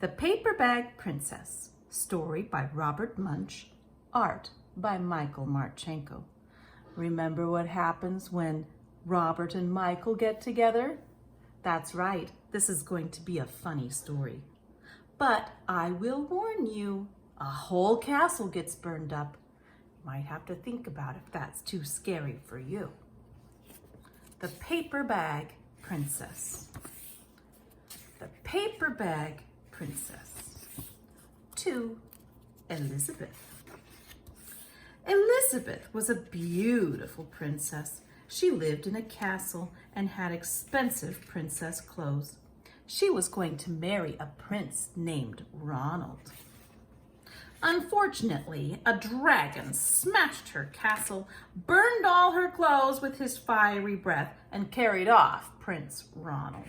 The Paper Bag Princess, story by Robert Munch, art by Michael Marchenko. Remember what happens when Robert and Michael get together? That's right, this is going to be a funny story. But I will warn you, a whole castle gets burned up. You might have to think about if that's too scary for you. The Paper Bag Princess. The Paper Bag Princess. To Elizabeth. Elizabeth was a beautiful princess. She lived in a castle and had expensive princess clothes. She was going to marry a prince named Ronald. Unfortunately, a dragon smashed her castle, burned all her clothes with his fiery breath, and carried off Prince Ronald.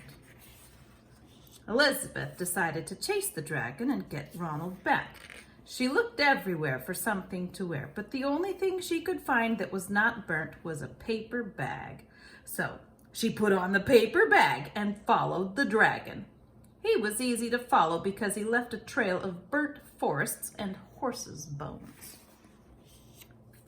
Elizabeth decided to chase the dragon and get Ronald back. She looked everywhere for something to wear, but the only thing she could find that was not burnt was a paper bag. So she put on the paper bag and followed the dragon. He was easy to follow because he left a trail of burnt forests and horses' bones.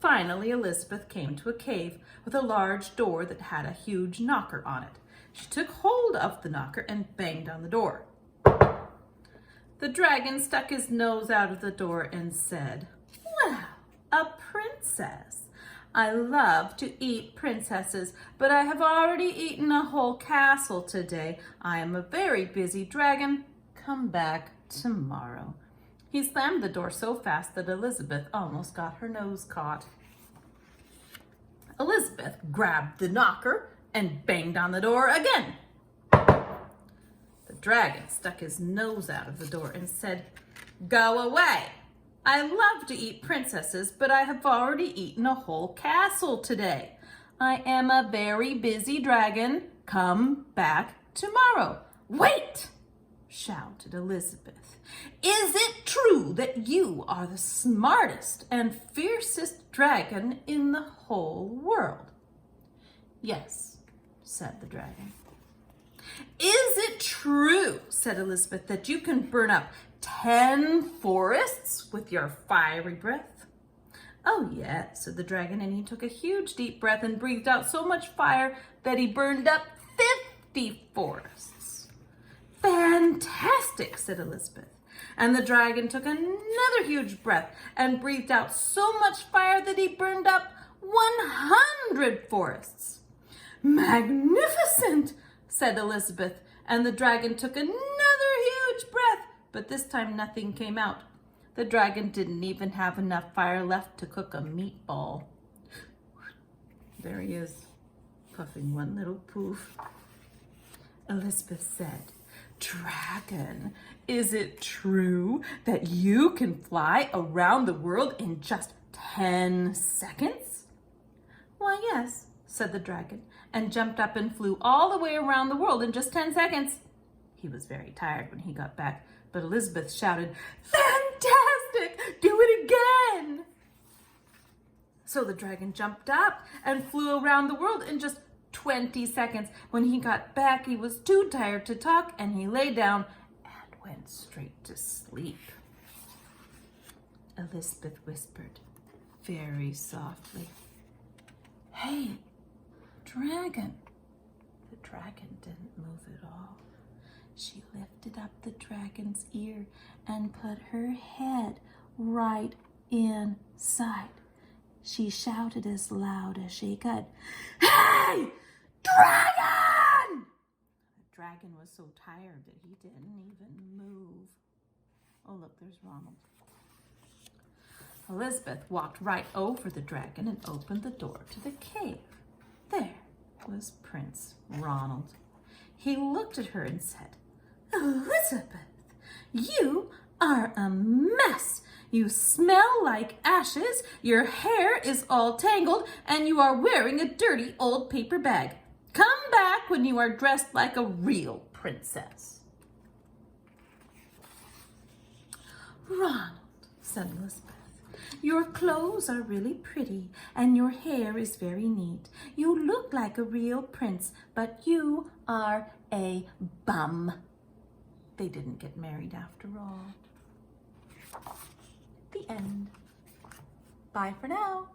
Finally, Elizabeth came to a cave with a large door that had a huge knocker on it. She took hold of the knocker and banged on the door. The dragon stuck his nose out of the door and said, "Well, a princess. I love to eat princesses, but I have already eaten a whole castle today. I am a very busy dragon. Come back tomorrow." He slammed the door so fast that Elizabeth almost got her nose caught. Elizabeth grabbed the knocker and banged on the door again. The dragon stuck his nose out of the door and said, "Go away. I love to eat princesses, but I have already eaten a whole castle today. I am a very busy dragon. Come back tomorrow." "Wait!" shouted Elizabeth. "Is it true that you are the smartest and fiercest dragon in the whole world?" "Yes," said the dragon. "Is it true," said Elizabeth, "that you can burn up 10 forests with your fiery breath?" "Oh, yes," said the dragon, and he took a huge deep breath and breathed out so much fire that he burned up 50 forests. "Fantastic," said Elizabeth. And the dragon took another huge breath and breathed out so much fire that he burned up 100 forests. "Magnificent," said Elizabeth, and the dragon took another huge breath, but this time nothing came out. The dragon didn't even have enough fire left to cook a meatball. There he is, puffing one little poof. Elizabeth said, "Dragon, is it true that you can fly around the world in just 10 seconds?" "Why, yes," said the dragon, and jumped up and flew all the way around the world in just 10 seconds. He was very tired when he got back, but Elizabeth shouted, "Fantastic! Do it again!" So the dragon jumped up and flew around the world in just 20 seconds. When he got back, he was too tired to talk, and he lay down and went straight to sleep. Elizabeth whispered very softly, "Hey, dragon." The dragon didn't move at all. She lifted up the dragon's ear and put her head right inside. She shouted as loud as she could, "Hey, dragon!" The dragon was so tired that he didn't even move. Oh, look, there's Ronald. Elizabeth walked right over the dragon and opened the door to the cave. There was Prince Ronald. He looked at her and said, "Elizabeth, you are a mess. You smell like ashes, your hair is all tangled, and you are wearing a dirty old paper bag. Come back when you are dressed like a real princess." "Ronald," said Elizabeth, "your clothes are really pretty, and your hair is very neat. You look like a real prince, but you are a bum." they didn't get married after all. The end. Bye for now.